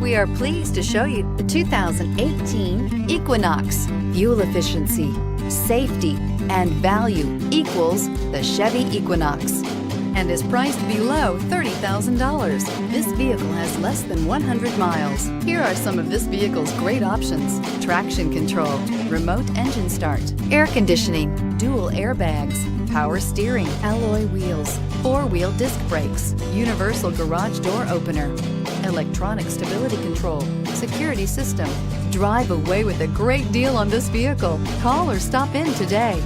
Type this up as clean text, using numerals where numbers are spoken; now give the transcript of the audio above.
We are pleased to show you the 2018 Equinox. Fuel efficiency, safety, and value equals the Chevy Equinox and is priced below $30,000. This vehicle has less than 100 miles. Here are some of this vehicle's great options: traction control, remote engine start, air conditioning, dual airbags, power steering, alloy wheels, four-wheel disc brakes, universal garage door opener, electronic stability control, security system. Drive away with a great deal on this vehicle. Call or stop in today.